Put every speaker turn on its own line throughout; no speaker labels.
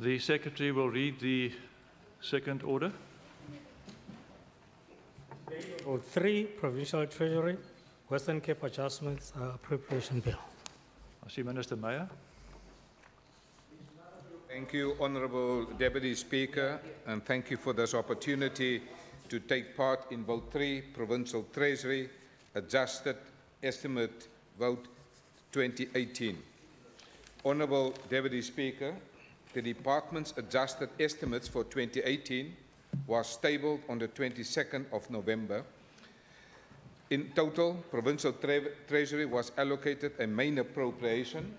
The Secretary will read the second order.
Vote 3, Provincial Treasury, Western Cape Adjustments Appropriation Bill.
I see Minister Meyer.
Thank you, Honourable Deputy Speaker, and thank you for this opportunity to take part in Vote 3, Provincial Treasury, Adjusted Estimate Vote 2018. Honourable Deputy Speaker, the Department's adjusted estimates for 2018 was tabled on the 22nd of November. In total, Provincial Treasury was allocated a main appropriation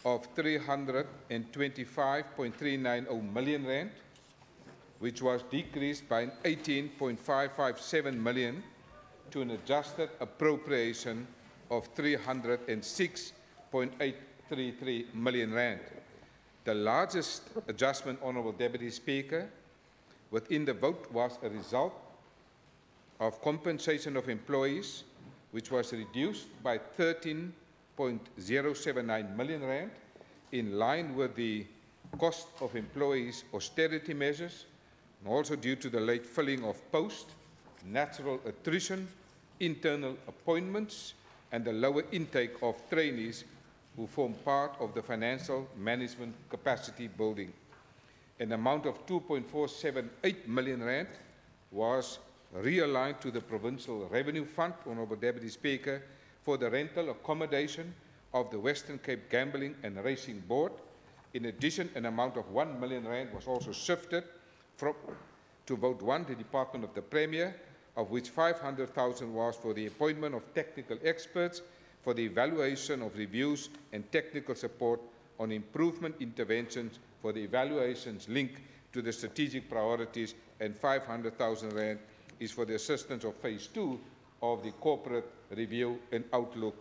of 325.390 million rand, which was decreased by 18.557 million to an adjusted appropriation of 306.833 million rand. The largest adjustment, Honourable Deputy Speaker, within the vote was a result of compensation of employees, which was reduced by 13.079 million rand, in line with the cost of employees austerity measures, and also due to the late filling of posts, natural attrition, internal appointments, and the lower intake of trainees who form part of the financial management capacity building. An amount of 2.478 million rand was realigned to the Provincial Revenue Fund, Honourable Deputy Speaker, for the rental accommodation of the Western Cape Gambling and Racing Board. In addition, an amount of 1 million rand was also shifted to Vote 1, the Department of the Premier, of which 500,000 was for the appointment of technical experts for the evaluation of reviews and technical support on improvement interventions for the evaluations linked to the strategic priorities, and 500,000 rand is for the assistance of Phase 2 of the corporate review and outlook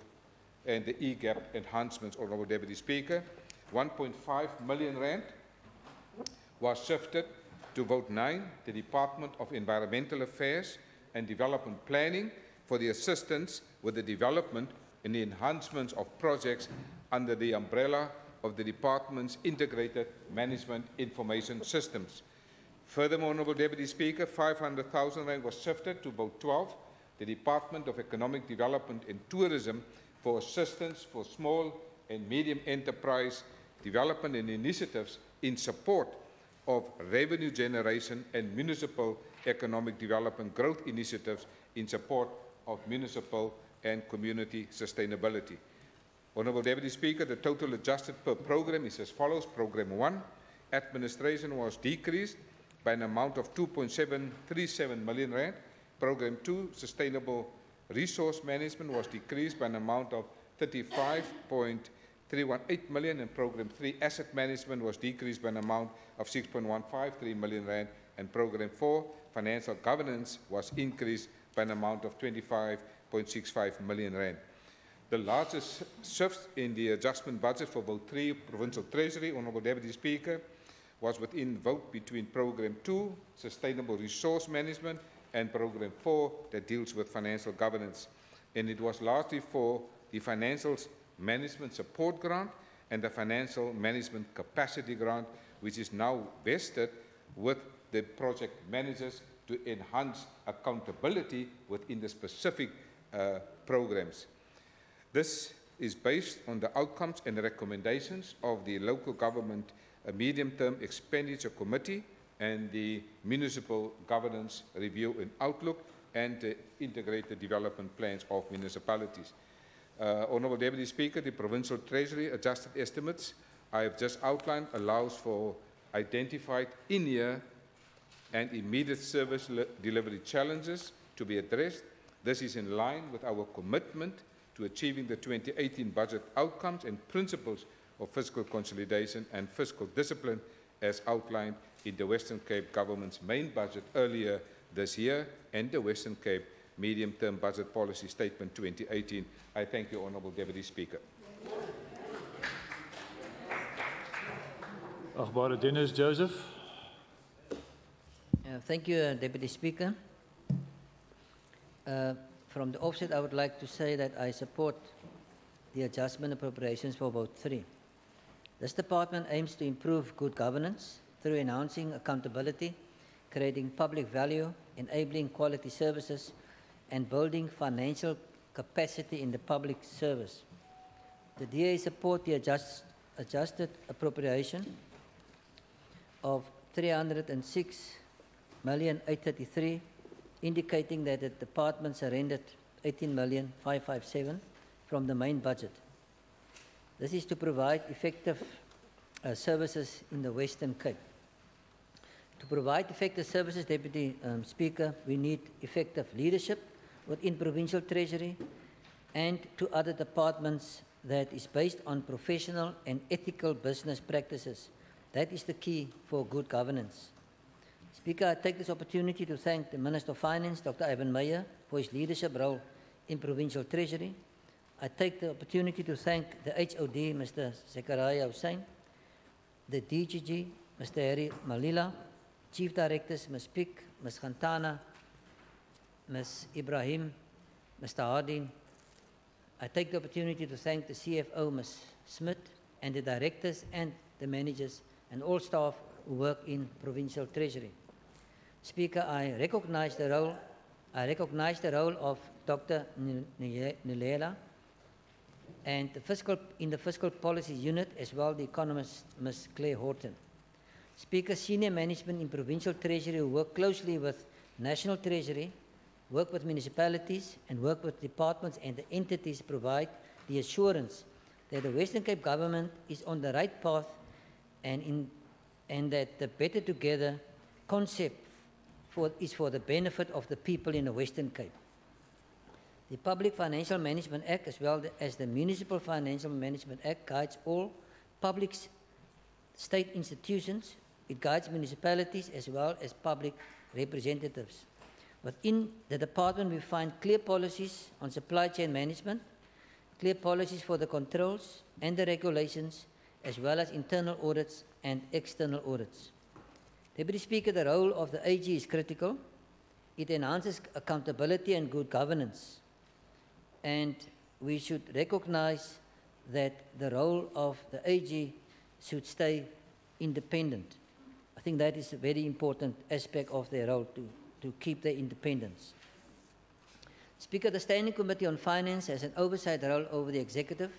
and the e-gap enhancements, Honourable Deputy Speaker. 1.5 million rand was shifted to Vote 9, the Department of Environmental Affairs and Development Planning, for the assistance with the development and the enhancements of projects under the umbrella of the Department's Integrated Management Information Systems. Furthermore, Honourable Deputy Speaker, 500,000 rand was shifted to Vote 12, the Department of Economic Development and Tourism, for assistance for small and medium enterprise development and initiatives in support of revenue generation and municipal economic development growth initiatives in support of municipal and community sustainability. Honourable Deputy Speaker, the total adjusted per program is as follows. Program 1, administration was decreased by an amount of 2.737 million rand. Program 2, sustainable resource management, was decreased by an amount of 35.318 million, and Program 3, asset management, was decreased by an amount of 6.153 million rand, and Program 4, financial governance, was increased by an amount of 25.65 million rand. The largest shift in the adjustment budget for Vote 3, Provincial Treasury, Honourable Deputy Speaker, was within vote between Program 2, Sustainable Resource Management, and Program 4, that deals with financial governance. And it was largely for the Financial Management Support Grant and the Financial Management Capacity Grant, which is now vested with the project managers to enhance accountability within the specific programs. This is based on the outcomes and the recommendations of the Local Government Medium-Term Expenditure Committee and the Municipal Governance Review and Outlook and the Integrated Development Plans of Municipalities. Honourable Deputy Speaker, the Provincial Treasury adjusted estimates I have just outlined allows for identified in-year and immediate service delivery challenges to be addressed. This is in line with our commitment to achieving the 2018 budget outcomes and principles of fiscal consolidation and fiscal discipline as outlined in the Western Cape Government's main budget earlier this year and the Western Cape Medium-Term Budget Policy Statement 2018. I thank you, Honourable Deputy Speaker.
Agbare Dennis Joseph.
Thank you, Deputy Speaker. From the offset, I would like to say that I support the adjustment appropriations for Vote 3. This department aims to improve good governance through enhancing accountability, creating public value, enabling quality services, and building financial capacity in the public service. The DA support the adjusted appropriation of 306,833,000, indicating that the department surrendered 18,557,000 from the main budget. This is to provide effective services in the Western Cape. To provide effective services, Deputy Speaker, we need effective leadership within Provincial Treasury and to other departments that is based on professional and ethical business practices. That is the key for good governance. Speaker, I take this opportunity to thank the Minister of Finance, Dr. Ivan Meyer, for his leadership role in Provincial Treasury. I take the opportunity to thank the HOD, Mr. Zechariah Hussain, the DGG, Mr. Harry Malila, Chief Directors, Ms. Pick, Ms. Khantana, Ms. Ibrahim, Mr. Harding. I take the opportunity to thank the CFO, Ms. Smith, and the directors and the managers and all staff who work in Provincial Treasury. Speaker, I recognize the role of Dr. Nilela and in the Fiscal Policy Unit, as well the economist, Ms. Claire Horton. Speaker, senior management in Provincial Treasury who work closely with National Treasury, work with municipalities, and work with departments and the entities provide the assurance that the Western Cape government is on the right path and that the Better Together concept is for the benefit of the people in the Western Cape. The Public Financial Management Act, as well as the Municipal Financial Management Act, guides all public state institutions. It guides municipalities as well as public representatives. Within the department, we find clear policies on supply chain management, clear policies for the controls and the regulations, as well as internal audits and external audits. Deputy Speaker, the role of the AG is critical. It enhances accountability and good governance. And we should recognize that the role of the AG should stay independent. I think that is a very important aspect of their role, to keep their independence. Speaker, the Standing Committee on Finance has an oversight role over the executive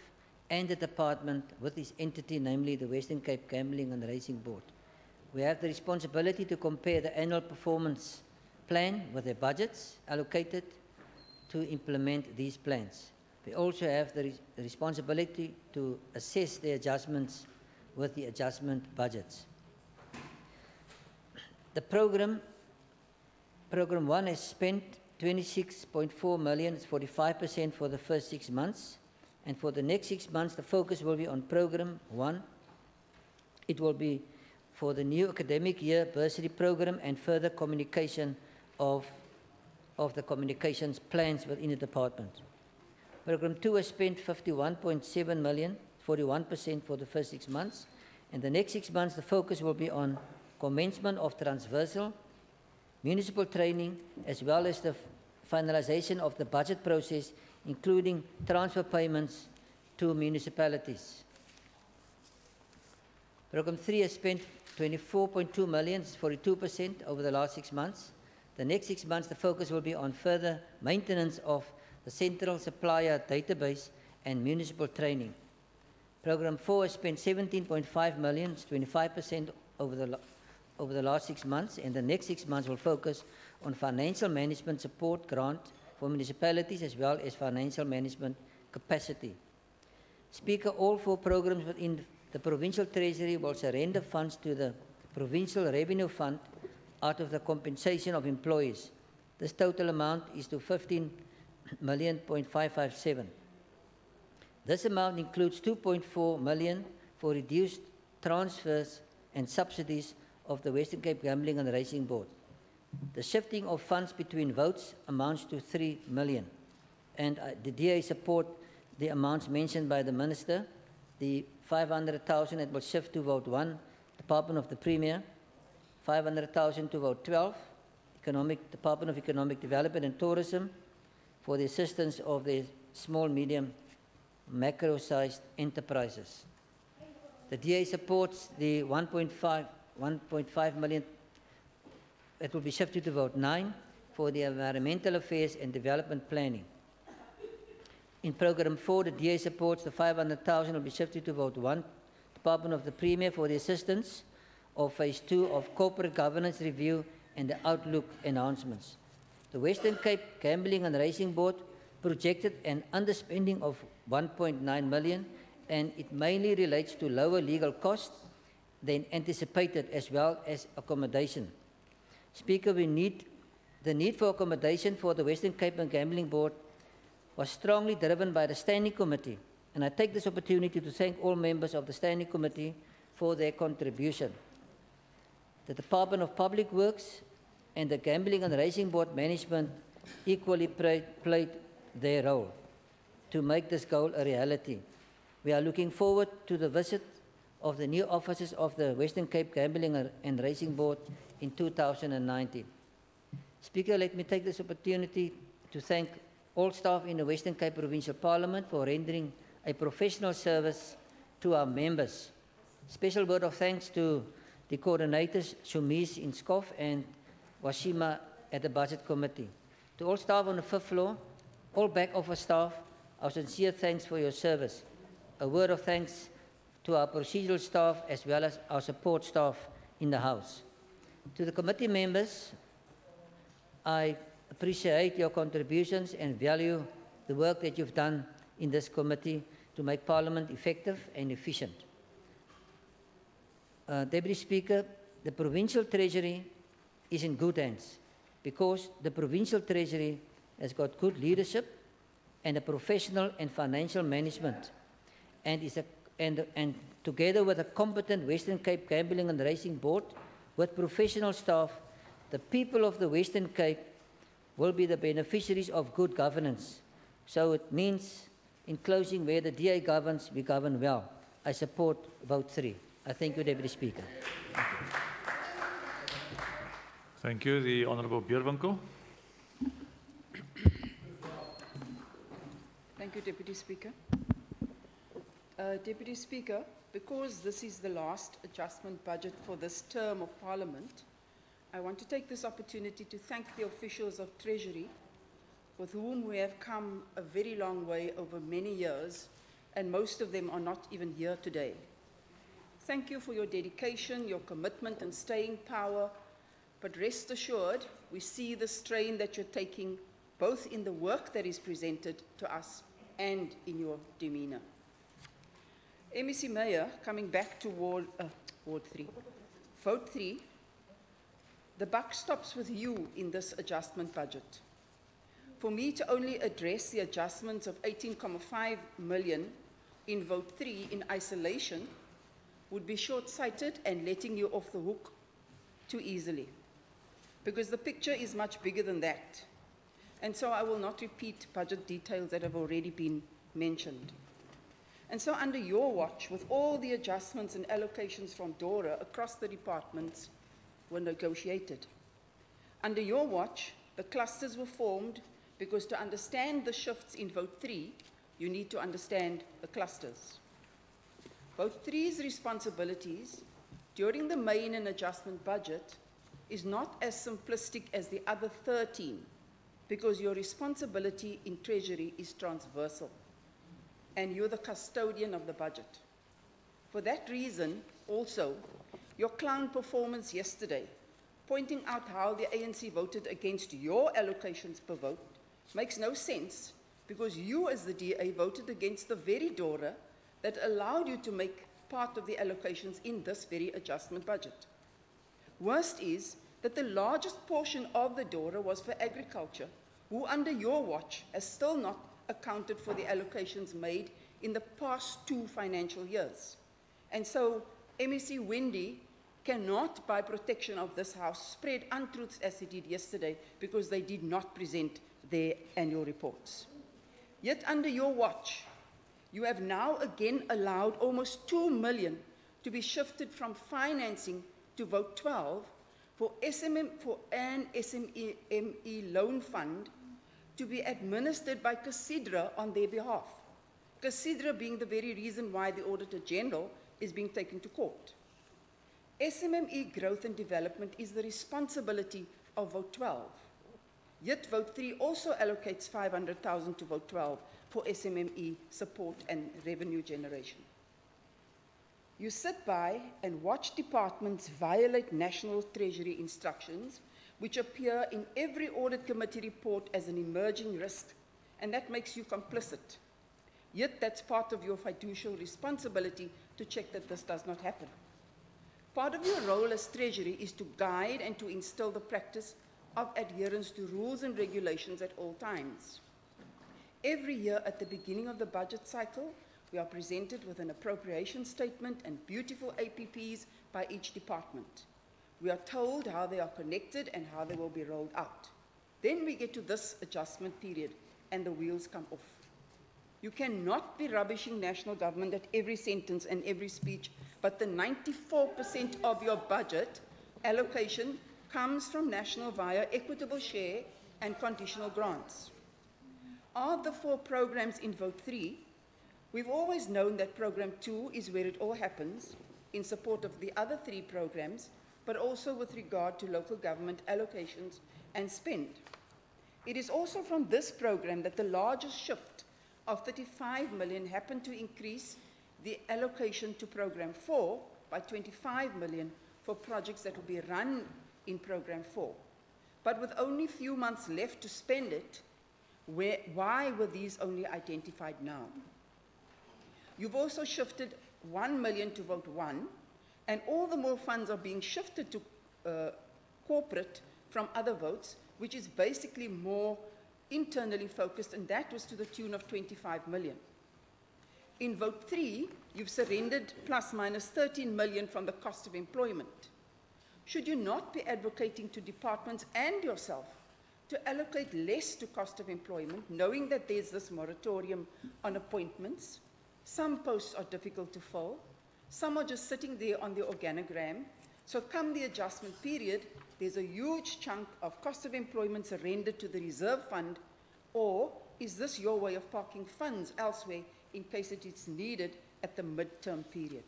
and the department with this entity, namely the Western Cape Gambling and Racing Board. We have the responsibility to compare the annual performance plan with the budgets allocated to implement these plans. We also have the responsibility to assess the adjustments with the adjustment budgets. The Program 1 has spent 26.4 million, it's 45% for the first 6 months. And for the next 6 months, the focus will be on Program 1. It will be for the new academic year bursary program and further communication of the communications plans within the department. Program 2 has spent 51.7 million, 41% for the first 6 months. And the next 6 months, the focus will be on commencement of transversal municipal training, as well as the finalization of the budget process, including transfer payments to municipalities. Program 3 has spent 24.2 million, 42% over the last 6 months. The next 6 months, the focus will be on further maintenance of the central supplier database and municipal training. Program 4 has spent 17.5 million, 25% over the last 6 months, and the next 6 months will focus on financial management support grant for municipalities as well as financial management capacity. Speaker, all 4 programs within the Provincial Treasury will surrender funds to the Provincial Revenue Fund out of the compensation of employees. This total amount is to 15,557,000. This amount includes 2.4 million for reduced transfers and subsidies of the Western Cape Gambling and Racing Board. The shifting of funds between votes amounts to 3 million. And the DA support the amounts mentioned by the Minister, the 500,000 that will shift to vote 1, Department of the Premier, 500,000 to vote 12, Department of Economic Development and Tourism, for the assistance of the small, medium, macro-sized enterprises. The DA supports the 1.5 million that will be shifted to vote 9 for the environmental affairs and development planning. In program 4, the DA supports the 500,000 will be shifted to vote 1, Department of the Premier for the assistance of phase 2 of corporate governance review and the outlook enhancements. The Western Cape Gambling and Racing Board projected an underspending of 1.9 million, and it mainly relates to lower legal costs than anticipated, as well as accommodation. Speaker, the need for accommodation for the Western Cape and Gambling Board was strongly driven by the Standing Committee, and I take this opportunity to thank all members of the Standing Committee for their contribution. The Department of Public Works and the Gambling and Racing Board management equally played their role to make this goal a reality. We are looking forward to the visit of the new officers of the Western Cape Gambling and Racing Board in 2019. Speaker, let me take this opportunity to thank all staff in the Western Cape Provincial Parliament for rendering a professional service to our members. Special word of thanks to the coordinators, Shumis in SCOF and Washima at the Budget Committee. To all staff on the 5th floor, all back office staff, our sincere thanks for your service. A word of thanks to our procedural staff as well as our support staff in the House. To the committee members, I appreciate your contributions and value the work that you've done in this committee to make Parliament effective and efficient. Deputy Speaker, the Provincial Treasury is in good hands because the Provincial Treasury has got good leadership and a professional and financial management, and together with a competent Western Cape Gambling and Racing Board with professional staff, the people of the Western Cape will be the beneficiaries of good governance. So it means, in closing, where the DA governs, we govern well. I support vote 3. I thank you, Deputy Speaker.
Thank you. The Honourable Bierwinkel.
Thank you, Deputy Speaker. Deputy Speaker, because this is the last adjustment budget for this term of Parliament, I want to take this opportunity to thank the officials of Treasury, with whom we have come a very long way over many years, and most of them are not even here today. Thank you for your dedication, your commitment and staying power, but rest assured, we see the strain that you're taking, both in the work that is presented to us and in your demeanour. MEC Mayor, coming back to Vote 3, the buck stops with you in this adjustment budget. For me to only address the adjustments of 18.5 million in Vote 3 in isolation would be short-sighted and letting you off the hook too easily, because the picture is much bigger than that. And so I will not repeat budget details that have already been mentioned. And so under your watch, with all the adjustments and allocations from DORA across the departments were negotiated. Under your watch, the clusters were formed because to understand the shifts in Vote 3, you need to understand the clusters. Vote 3's responsibilities during the main and adjustment budget is not as simplistic as the other 13, because your responsibility in Treasury is transversal, and you're the custodian of the budget. For that reason, also, your clown performance yesterday, pointing out how the ANC voted against your allocations per vote, makes no sense, because you as the DA voted against the very DORA that allowed you to make part of the allocations in this very adjustment budget. Worst is that the largest portion of the DORA was for agriculture, who under your watch has still not accounted for the allocations made in the past 2 financial years. And so MEC Wendy cannot, by protection of this House, spread untruths as he did yesterday, because they did not present their annual reports. Yet under your watch, you have now again allowed almost 2 million to be shifted from financing to Vote 12 for an SME loan fund to be administered by CASIDRA on their behalf. CASIDRA being the very reason why the Auditor General is being taken to court. SMME growth and development is the responsibility of Vote 12. Yet Vote 3 also allocates 500,000 to Vote 12 for SMME support and revenue generation. You sit by and watch departments violate National Treasury instructions, which appear in every audit committee report as an emerging risk, and that makes you complicit. Yet that's part of your fiducial responsibility to check that this does not happen. Part of your role as Treasury is to guide and to instill the practice of adherence to rules and regulations at all times. Every year at the beginning of the budget cycle, we are presented with an appropriation statement and beautiful APPs by each department. We are told how they are connected and how they will be rolled out. Then we get to this adjustment period and the wheels come off. You cannot be rubbishing national government at every sentence and every speech, but the 94% of your budget allocation comes from national via equitable share and conditional grants. Of the 4 programs in Vote 3, we've always known that Program 2 is where it all happens, in support of the other 3 programs, but also with regard to local government allocations and spend. It is also from this program that the largest shift of 35 million happened to increase the allocation to Program 4 by 25 million for projects that will be run in Program 4. But with only a few months left to spend it, why were these only identified now? You've also shifted 1 million to Vote 1, and all the more funds are being shifted to corporate from other votes, which is basically more internally focused, and that was to the tune of 25 million. In Vote 3, you've surrendered plus minus 13 million from the cost of employment. Should you not be advocating to departments and yourself to allocate less to cost of employment, knowing that there's this moratorium on appointments? Some posts are difficult to fill. Some are just sitting there on the organogram. So come the adjustment period, there's a huge chunk of cost of employment surrendered to the reserve fund, or is this your way of parking funds elsewhere in case it is needed at the midterm period?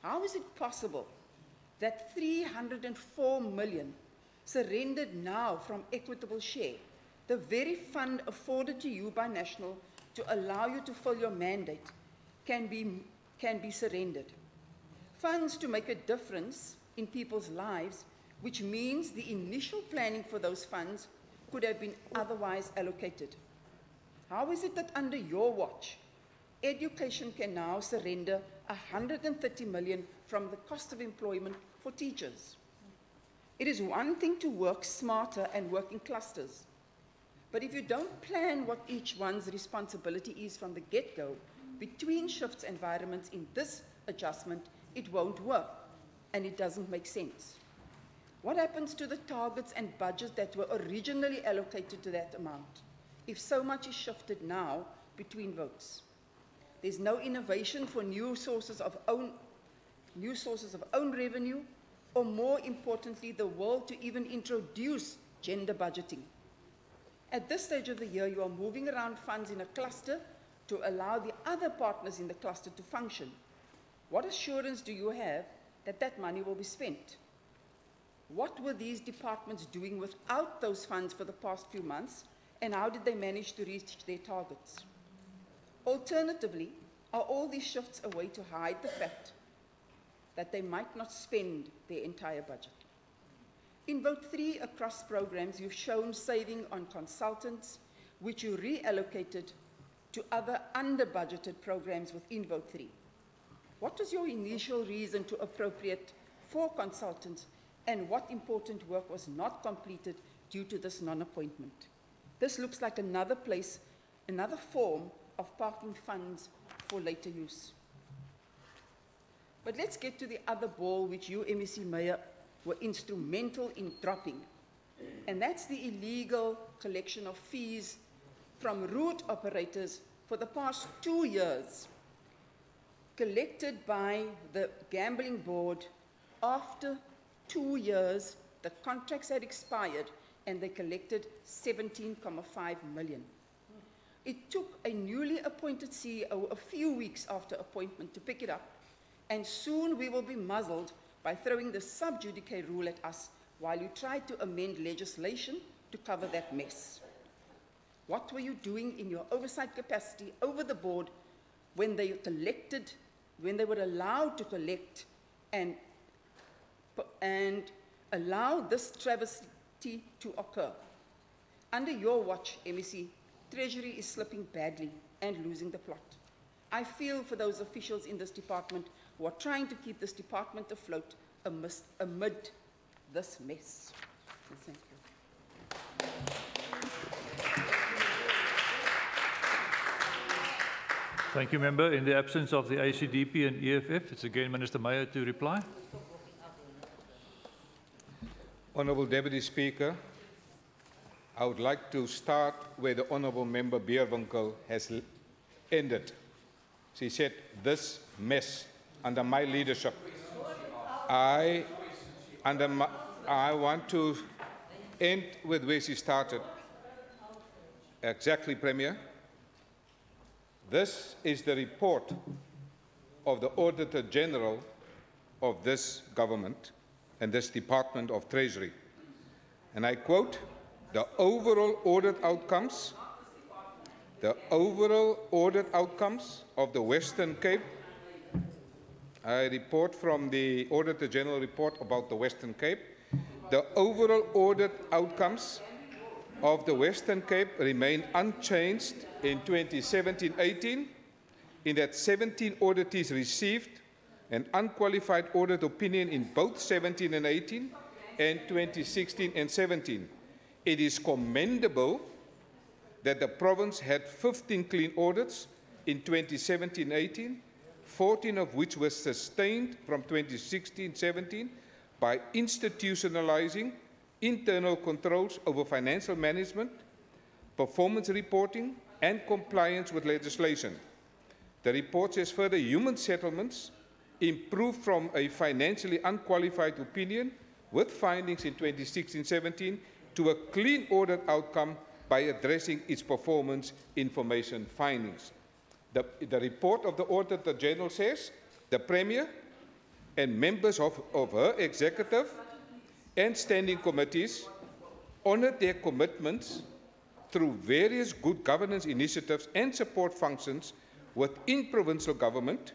How is it possible that 304 million surrendered now from equitable share, the very fund afforded to you by National to allow you to fill your mandate, can be surrendered? Funds to make a difference in people's lives, which means the initial planning for those funds could have been otherwise allocated. How is it that under your watch, education can now surrender 130 million from the cost of employment for teachers? It is one thing to work smarter and work in clusters, but if you don't plan what each one's responsibility is from the get-go, between shifts environments in this adjustment, it won't work, and it doesn't make sense. What happens to the targets and budgets that were originally allocated to that amount, if so much is shifted now between votes? There's no innovation for new sources of own revenue, or more importantly, the will to even introduce gender budgeting. At this stage of the year, you are moving around funds in a cluster to allow the other partners in the cluster to function. What assurance do you have that that money will be spent? What were these departments doing without those funds for the past few months, and how did they manage to reach their targets? Alternatively, are all these shifts a way to hide the fact that they might not spend their entire budget? In Vote 3 across programs, you've shown saving on consultants, which you reallocated to other under-budgeted programs within Vote 3. What was your initial reason to appropriate for consultants, and what important work was not completed due to this non-appointment? This looks like another form of parking funds for later use. But let's get to the other ball which you, MEC Mayor, were instrumental in dropping, and that's the illegal collection of fees from route operators for the past 2 years, collected by the gambling board. After 2 years, the contracts had expired and they collected 17.5 million. It took a newly appointed CEO a few weeks after appointment to pick it up, and soon we will be muzzled by throwing the sub judice rule at us while you try to amend legislation to cover that mess. What were you doing in your oversight capacity over the board when they collected, when they were allowed to collect and allow this travesty to occur? Under your watch, MEC, Treasury is slipping badly and losing the plot. I feel for those officials in this department who are trying to keep this department afloat amid this mess. Thank you.
Thank you, Member. In the absence of the ACDP and EFF, it's again Minister Meyer to reply.
Honourable Deputy Speaker, I would like to start where the Honourable Member Beerwinkel has ended. She said, this mess under my leadership. I want to end with where she started. Exactly, Premier. This is the report of the Auditor General of this government and this Department of Treasury. And I quote, the overall audit outcomes of the Western Cape. I report from the Auditor General report about the Western Cape. The overall audit outcomes of the Western Cape remain unchanged in 2017-18, in that 17 auditees received an unqualified audit opinion in both 17 and 18 and 2016 and 17. It is commendable that the province had 15 clean audits in 2017-18, 14 of which were sustained from 2016-17 by institutionalizing internal controls over financial management, performance reporting, and compliance with legislation. The report says further human settlements improved from a financially unqualified opinion with findings in 2016-17 to a clean audit outcome by addressing its performance information findings. The report of the Auditor General says the Premier and members of her executive and standing committees honoured their commitments through various good governance initiatives and support functions within provincial government.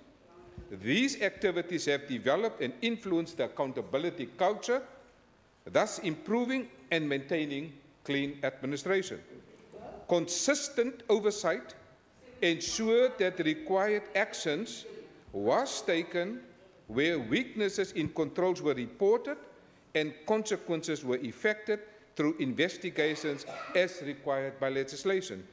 These activities have developed and influenced the accountability culture, thus improving and maintaining clean administration. Consistent oversight ensured that the required actions was taken where weaknesses in controls were reported and consequences were effected through investigations as required by legislation,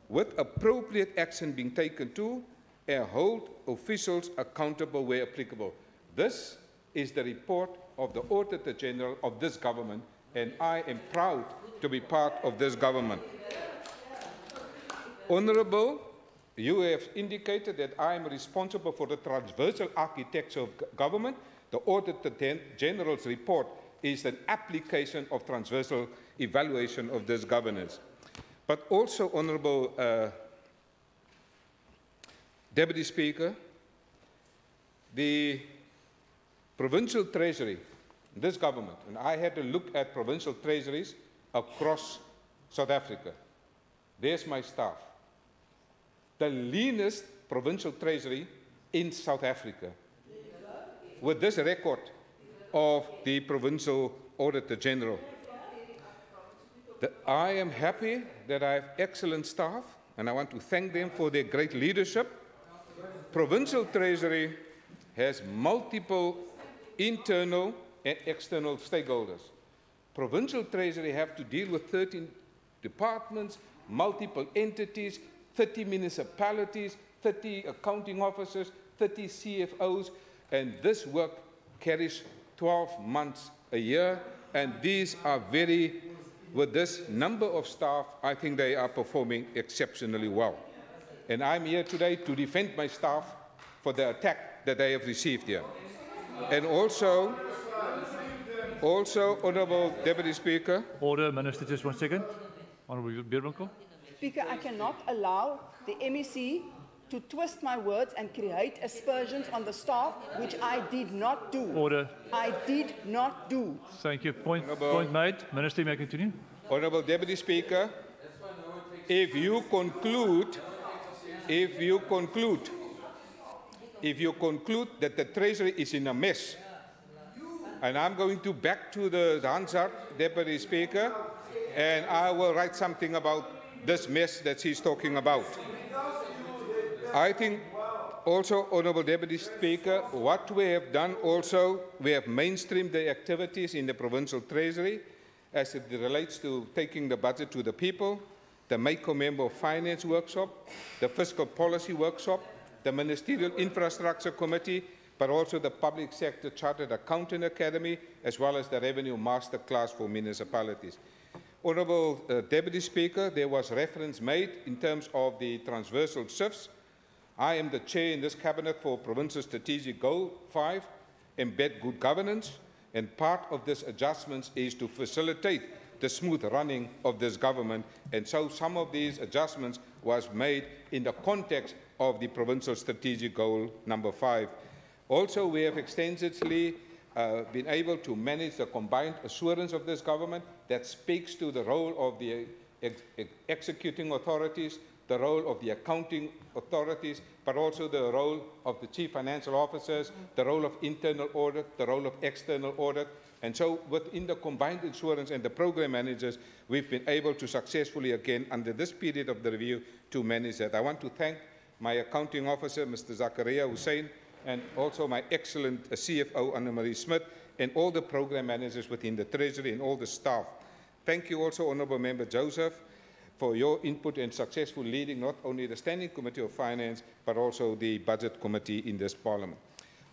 with appropriate action being taken to and hold officials accountable where applicable. This is the report of the Auditor General of this government, and I am proud to be part of this government. Honourable, you have indicated that I am responsible for the transversal architecture of government. The Auditor General's report is an application of transversal evaluation of this governance. But also, Honourable Deputy Speaker, the Provincial Treasury, this government, and I had to look at provincial treasuries across South Africa. There's my staff. The leanest provincial treasury in South Africa, with this record of the Provincial Auditor General. I am happy that I have excellent staff, and I want to thank them for their great leadership. Provincial Treasury has multiple internal and external stakeholders. Provincial Treasury have to deal with 13 departments, multiple entities, 30 municipalities, 30 accounting officers, 30 CFOs, and this work carries 12 months a year, and these are with this number of staff, I think they are performing exceptionally well. And I'm here today to defend my staff for the attack that they have received here. And also, Honourable Deputy Speaker.
Order, Minister, just 1 second. Honourable Beerwinkel.
Speaker, I cannot allow the MEC to twist my words and create aspersions on the staff, which I did not do.
Order.
I did not do.
Thank you. Point
Honourable-
made. Minister, may I continue?
Honourable Deputy Speaker, if you conclude that the Treasury is in a mess, and I'm going to back to the Hansard, Deputy Speaker, and I will write something about this mess that she's talking about. I think also, Honourable Deputy Speaker, what we have done also, we have mainstreamed the activities in the Provincial Treasury as it relates to taking the budget to the people, the MACO Member of Finance Workshop, the Fiscal Policy Workshop, the Ministerial Infrastructure Committee, but also the Public Sector Chartered Accountant Academy, as well as the Revenue Masterclass for municipalities. Honourable Deputy Speaker, there was reference made in terms of the transversal shifts. I am the chair in this cabinet for Provincial Strategic Goal 5, embed good governance, and part of this adjustments is to facilitate the smooth running of this government, and so some of these adjustments was made in the context of the Provincial Strategic Goal number 5. Also, we have extensively been able to manage the combined assurance of this government that speaks to the role of the executing authorities, the role of the accounting authorities, but also the role of the chief financial officers, the role of internal audit, the role of external audit. And so within the combined insurance and the program managers, we've been able to successfully, again, under this period of the review, to manage that. I want to thank my accounting officer, Mr. Zakaria Hussein, and also my excellent CFO, Anna-Marie Smith, and all the program managers within the Treasury and all the staff. Thank you also, Honourable Member Joseph, for your input and successful leading not only the Standing Committee of Finance, but also the Budget Committee in this Parliament.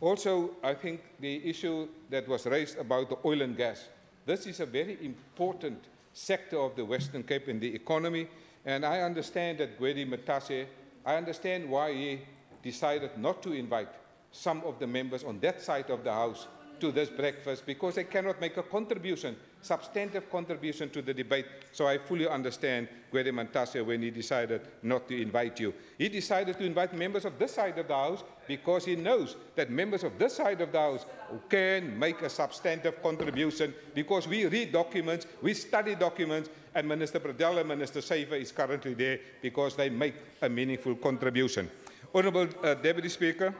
Also, I think the issue that was raised about the oil and gas, this is a very important sector of the Western Cape in the economy, and I understand that Gwedi Matase, I understand why he decided not to invite some of the members on that side of the House to this breakfast, because they cannot make a contribution, substantive contribution to the debate. So I fully understand Gwede Mantase when he decided not to invite you. He decided to invite members of this side of the House because he knows that members of this side of the House can make a substantive contribution, because we read documents, we study documents, and Minister Pradella and Minister Seifer is currently there because they make a meaningful contribution. Honourable Deputy Speaker,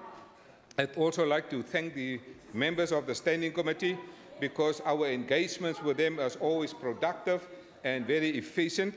I'd also like to thank the members of the Standing Committee, because our engagements with them is always productive and very efficient.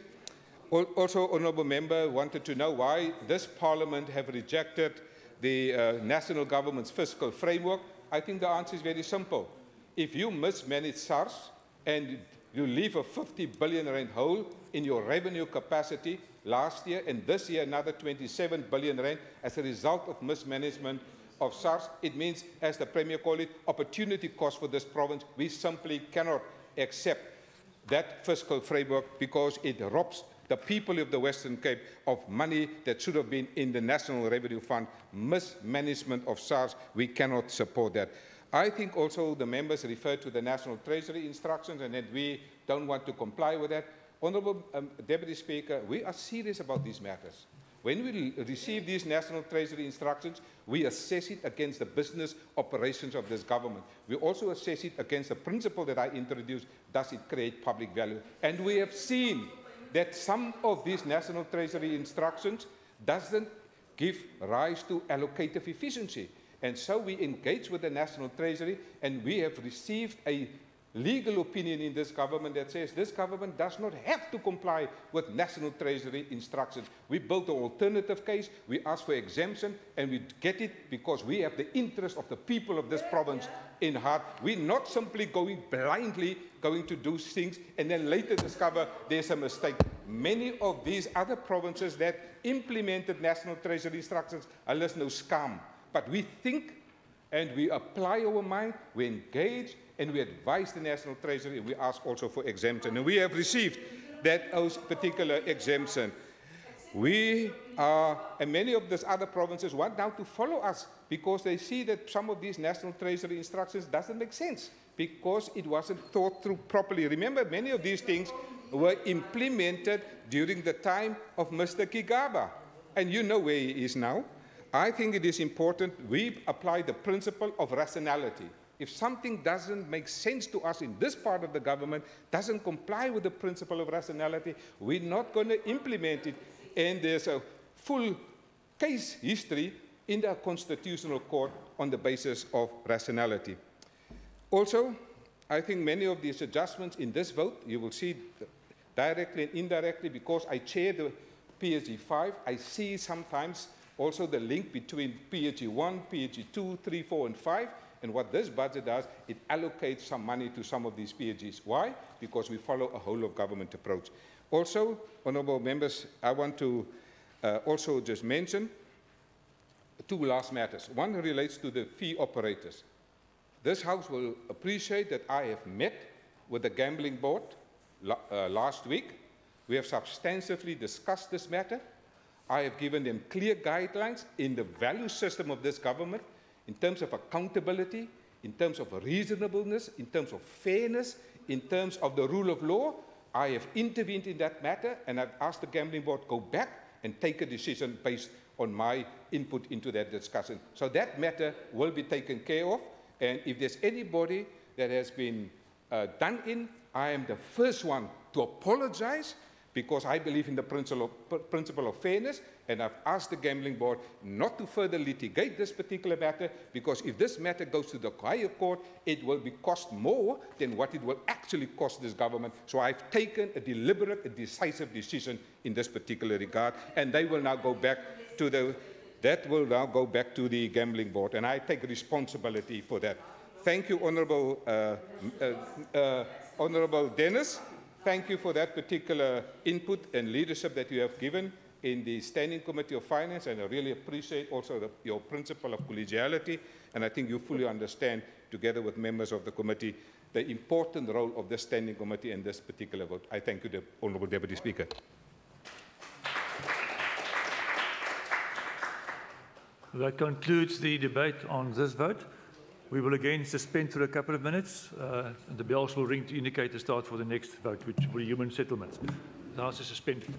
Also, Honourable Member wanted to know why this Parliament have rejected the national government's fiscal framework. I think the answer is very simple. If you mismanage SARS and you leave a 50 billion rand hole in your revenue capacity last year, and this year another 27 billion rand as a result of mismanagement of SARS, it means, as the Premier called it, opportunity cost for this province. We simply cannot accept that fiscal framework because it robs the people of the Western Cape of money that should have been in the National Revenue Fund. Mismanagement of SARS, we cannot support that. I think also the members referred to the National Treasury instructions and that we don't want to comply with that. Honourable Deputy Speaker, we are serious about these matters. When we receive these National Treasury instructions, we assess it against the business operations of this government. We also assess it against the principle that I introduced, does it create public value? And we have seen that some of these National Treasury instructions doesn't give rise to allocative efficiency. And so we engage with the National Treasury, and we have received a legal opinion in this government that says this government does not have to comply with National Treasury instructions. We built an alternative case, we asked for exemption, and we get it because we have the interest of the people of this province in heart. We're not simply blindly going to do things and then later discover there's a mistake. Many of these other provinces that implemented National Treasury instructions are less no scam. But we think and we apply our mind, we engage, and we advise the National Treasury, and we ask also for exemption. And we have received that particular exemption. We are, and many of these other provinces want now to follow us because they see that some of these National Treasury instructions doesn't make sense because it wasn't thought through properly. Remember, many of these things were implemented during the time of Mr. Kigaba. and you know where he is now. I think it is important we apply the principle of rationality. If something doesn't make sense to us in this part of the government, doesn't comply with the principle of rationality, we're not going to implement it. And there's a full case history in the Constitutional Court on the basis of rationality. Also, I think many of these adjustments in this vote, you will see directly and indirectly, because I chair the PSG 5, I see sometimes also the link between PSG 1, PSG 2, 3, 4, and 5, and what this budget does, it allocates some money to some of these PHGs. Why? Because we follow a whole-of-government approach. Also, honourable members, I want to also just mention two last matters. One relates to the fee operators. This House will appreciate that I have met with the Gambling Board last week. We have substantively discussed this matter. I have given them clear guidelines in the value system of this government, in terms of accountability, in terms of reasonableness, in terms of fairness, in terms of the rule of law. I have intervened in that matter, and I've asked the Gambling Board to go back and take a decision based on my input into that discussion. So that matter will be taken care of, and if there's anybody that has been done in, I am the first one to apologize, because I believe in the principle of fairness, and I've asked the Gambling Board not to further litigate this particular matter, because if this matter goes to the higher court, it will be cost more than what it will actually cost this government. So I've taken a deliberate, a decisive decision in this particular regard, and they will now go back to the, that will now go back to the Gambling Board, and I take responsibility for that. Thank you, Honourable Dennis. Thank you for that particular input and leadership that you have given in the Standing Committee of Finance, and I really appreciate also your principle of collegiality, and I think you fully understand, together with members of the committee, the important role of the Standing Committee in this particular vote. I thank you, the Honourable Deputy Speaker.
That concludes the debate on this vote. We will again suspend for a couple of minutes. The bells will ring to indicate the start for the next vote, which will be human settlements. The House is suspended.